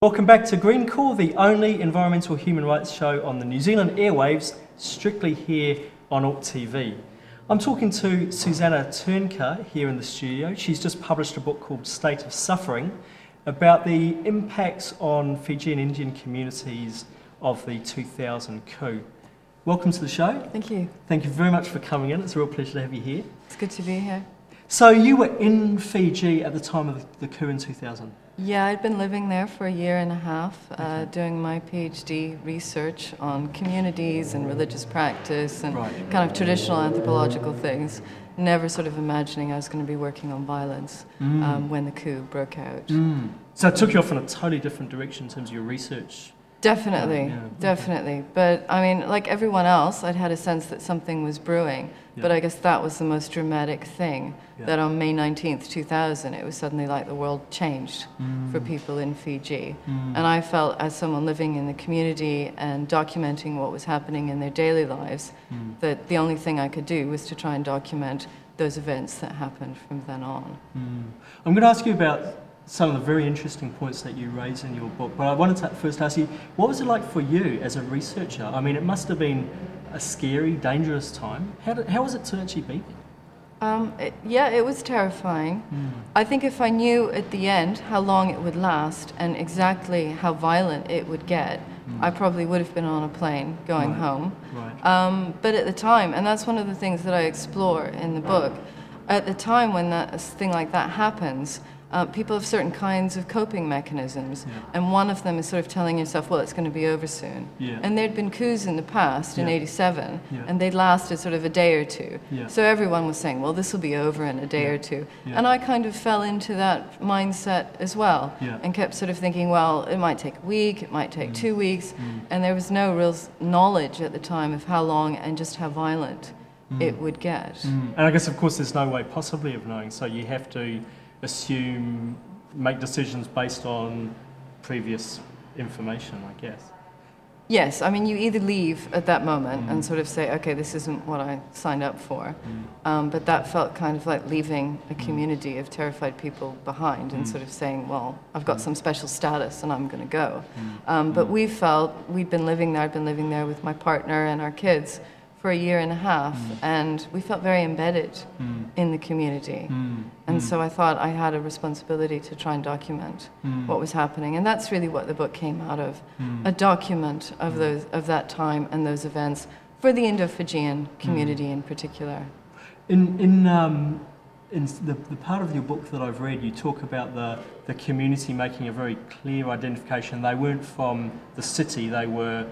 Welcome back to Green Call, the only environmental human rights show on the New Zealand airwaves, strictly here on Auck TV. I'm talking to Susanna Trnka here in the studio. She's just published a book called State of Suffering about the impacts on Fijian Indian communities of the 2000 coup. Welcome to the show. Thank you. Thank you very much for coming in. It's a real pleasure to have you here. It's good to be here. So you were in Fiji at the time of the coup in 2000? Yeah, I'd been living there for a year and a half, doing my PhD research on communities and religious practice and kind of traditional anthropological things, never sort of imagining I was going to be working on violence when the coup broke out. So it took you off in a totally different direction in terms of your research? Definitely, definitely. But I mean, like everyone else, I'd had a sense that something was brewing. But I guess that was the most dramatic thing, that on May 19th, 2000, it was suddenly like the world changed for people in Fiji. And I felt, as someone living in the community and documenting what was happening in their daily lives, that the only thing I could do was to try and document those events that happened from then on. I'm going to ask you about some of the very interesting points that you raise in your book, but I wanted to first ask you, what was it like for you as a researcher? I mean, it must have been a scary, dangerous time. How was it to actually be there? Yeah, it was terrifying. I think if I knew at the end how long it would last and exactly how violent it would get, I probably would have been on a plane going home. But at the time, and that's one of the things that I explore in the book, at the time when a thing like that happens, people have certain kinds of coping mechanisms, and one of them is sort of telling yourself, well, it's going to be over soon. And there'd been coups in the past, in '87, and they'd lasted sort of a day or two. So everyone was saying, well, this will be over in a day or two. And I kind of fell into that mindset as well, and kept sort of thinking, well, it might take a week, it might take 2 weeks, and there was no real knowledge at the time of how long and just how violent it would get. And I guess, of course, there's no way possibly of knowing, so you have to assume, make decisions based on previous information, I guess. Yes, I mean, you either leave at that moment and sort of say, okay, this isn't what I signed up for, but that felt kind of like leaving a community of terrified people behind and sort of saying, well, I've got some special status and I'm going to go. But we felt, I'd been living there with my partner and our kids for a year and a half, and we felt very embedded in the community. And so I thought I had a responsibility to try and document what was happening, and that's really what the book came out of, a document of that time and those events for the Indo-Fijian community in particular. In the part of your book that I've read, you talk about the community making a very clear identification. They weren't from the city, they were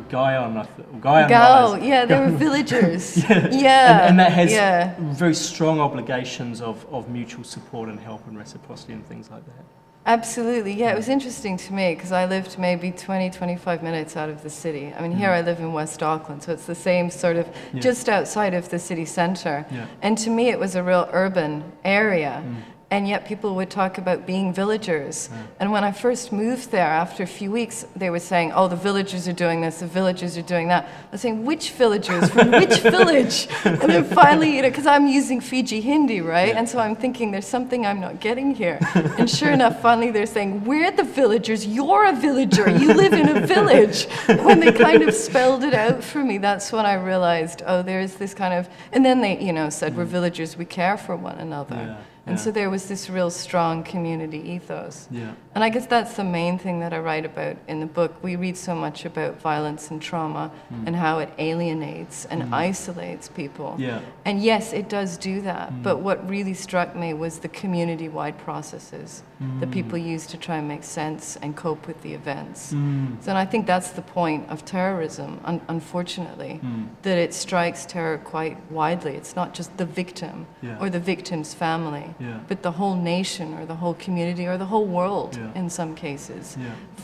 Guyana, yeah, they were villagers. And that has very strong obligations of mutual support and help and reciprocity and things like that. Absolutely, yeah. It was interesting to me because I lived maybe 20-25 minutes out of the city. I mean, here I live in West Auckland, so it's the same sort of just outside of the city centre. And to me, it was a real urban area. And yet people would talk about being villagers. And when I first moved there, after a few weeks, they were saying, oh, the villagers are doing this, the villagers are doing that. I was saying, which villagers? From which village? And then finally, you know, because I'm using Fiji Hindi, right? And so I'm thinking, there's something I'm not getting here. And sure enough, finally they're saying, we're the villagers, you're a villager, you live in a village. When they kind of spelled it out for me, that's when I realized, oh, there's this kind of, and then they, you know, said, we're villagers, we care for one another. And so there was this real strong community ethos. And I guess that's the main thing that I write about in the book. We read so much about violence and trauma and how it alienates and isolates people. And yes, it does do that. But what really struck me was the community-wide processes that people use to try and make sense and cope with the events. So and I think that's the point of terrorism, unfortunately, that it strikes terror quite widely. It's not just the victim or the victim's family, but the whole nation or the whole community or the whole world in some cases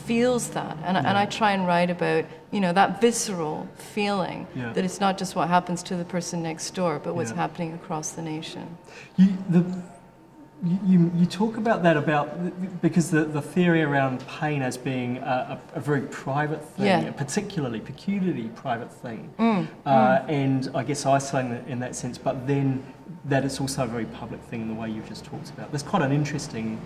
feels that. And I try and write about, you know, that visceral feeling that it's not just what happens to the person next door, but what's happening across the nation. You talk about that because the theory around pain as being a very private thing, a peculiarly private thing, and I guess isolating it in that sense, but then that it's also a very public thing in the way you've just talked about. There's quite an interesting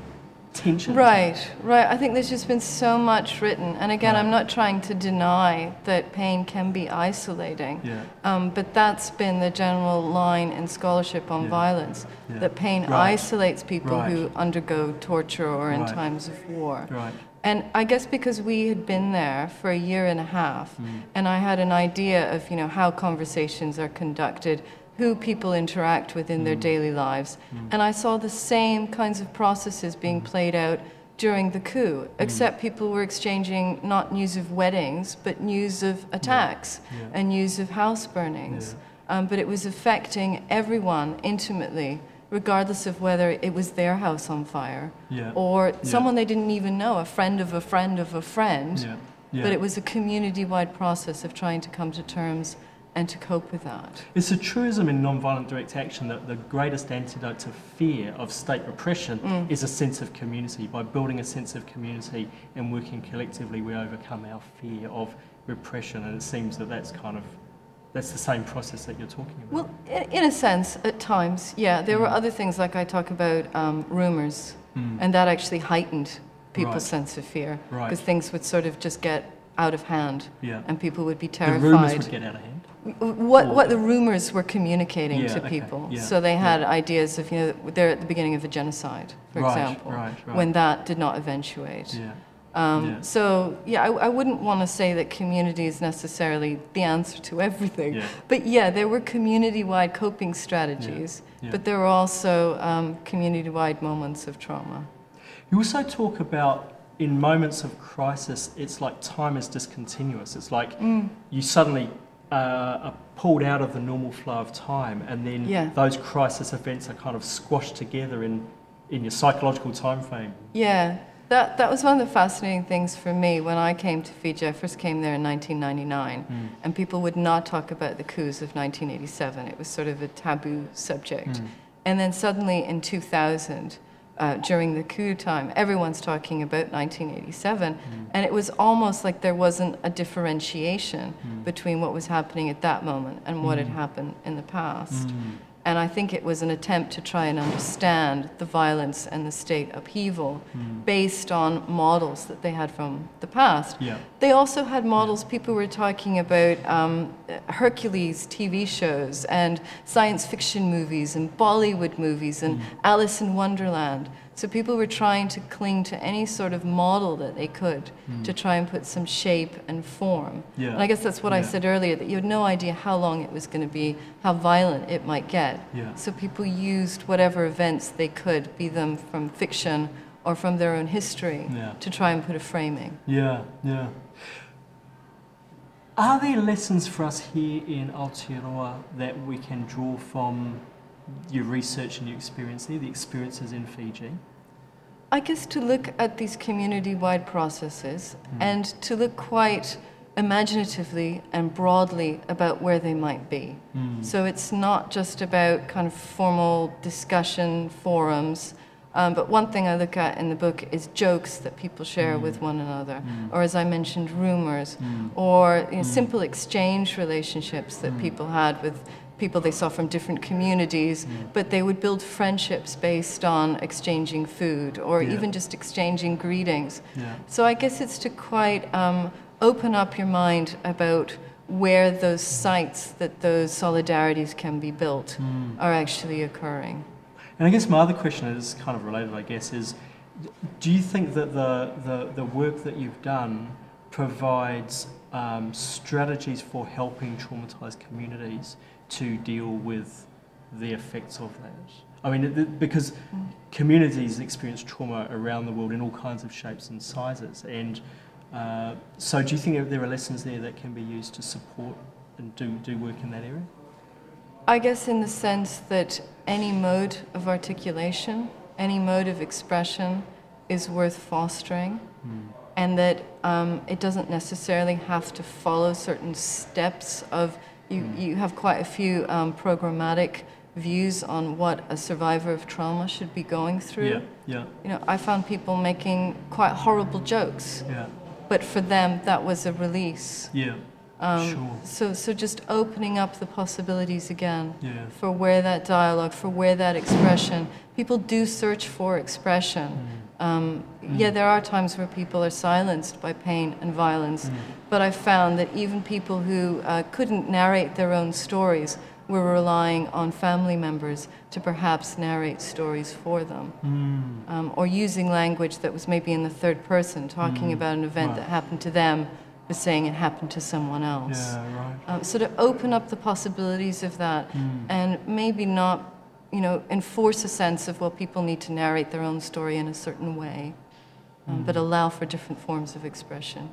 tension. Right, right. I think there's just been so much written. And again, Right. I'm not trying to deny that pain can be isolating. Yeah. But that's been the general line in scholarship on violence, that pain isolates people who undergo torture or in times of war. Right. And I guess because we had been there for a year and a half, and I had an idea of, how conversations are conducted, who people interact with in their daily lives, and I saw the same kinds of processes being played out during the coup, except people were exchanging not news of weddings, but news of attacks and news of house burnings. But it was affecting everyone intimately, regardless of whether it was their house on fire or someone they didn't even know, a friend of a friend of a friend. But it was a community-wide process of trying to come to terms and to cope with that. It's a truism in non-violent direct action that the greatest antidote to fear of state repression is a sense of community. By building a sense of community and working collectively, we overcome our fear of repression, and it seems that that's the same process that you're talking about. Well, in a sense, at times, yeah. There were other things, like I talk about rumours, and that actually heightened people's sense of fear, because things would sort of just get out of hand, and people would be terrified. The rumours would get out of hand? What the rumours were communicating to people. So they had ideas of, they're at the beginning of a genocide, for example, when that did not eventuate. So, I wouldn't want to say that community is necessarily the answer to everything. But there were community-wide coping strategies, but there were also community-wide moments of trauma. You also talk about, in moments of crisis, it's like time is discontinuous. It's like you suddenly are pulled out of the normal flow of time, and then those crisis events are kind of squashed together in your psychological time frame. Yeah. That was one of the fascinating things for me when I came to Fiji. I first came there in 1999, and people would not talk about the coups of 1987. It was sort of a taboo subject. And then suddenly in 2000, during the coup time, everyone's talking about 1987, and it was almost like there wasn't a differentiation between what was happening at that moment and what had happened in the past. And I think it was an attempt to try and understand the violence and the state upheaval based on models that they had from the past. They also had models, people were talking about Hercules TV shows and science fiction movies and Bollywood movies and Alice in Wonderland. So people were trying to cling to any sort of model that they could to try and put some shape and form. And I guess that's what I said earlier, that you had no idea how long it was going to be, how violent it might get. So people used whatever events they could, be them from fiction or from their own history, to try and put a framing. Are there lessons for us here in Aotearoa that we can draw from your research and your experience there, the experiences in Fiji? I guess to look at these community-wide processes and to look quite imaginatively and broadly about where they might be. So it's not just about kind of formal discussion forums, but one thing I look at in the book is jokes that people share with one another, or as I mentioned, rumors, or simple exchange relationships that people had with people they saw from different communities, but they would build friendships based on exchanging food or even just exchanging greetings. So I guess it's to quite open up your mind about where those sites that those solidarities can be built are actually occurring. And I guess my other question is kind of related, I guess, is do you think that the work that you've done provides strategies for helping traumatised communities to deal with the effects of that? I mean, because communities experience trauma around the world in all kinds of shapes and sizes, and so do you think there are lessons there that can be used to support and do work in that area? I guess in the sense that any mode of articulation, any mode of expression is worth fostering, and that it doesn't necessarily have to follow certain steps of. You have quite a few programmatic views on what a survivor of trauma should be going through. I found people making quite horrible jokes, but for them that was a release. So just opening up the possibilities again for where that dialogue, for where that expression. People do search for expression, Yeah, there are times where people are silenced by pain and violence, but I found that even people who couldn't narrate their own stories were relying on family members to perhaps narrate stories for them, or using language that was maybe in the third person, talking about an event that happened to them, but saying it happened to someone else. Yeah, right. So to open up the possibilities of that, and maybe not, enforce a sense of, well, people need to narrate their own story in a certain way, but allow for different forms of expression.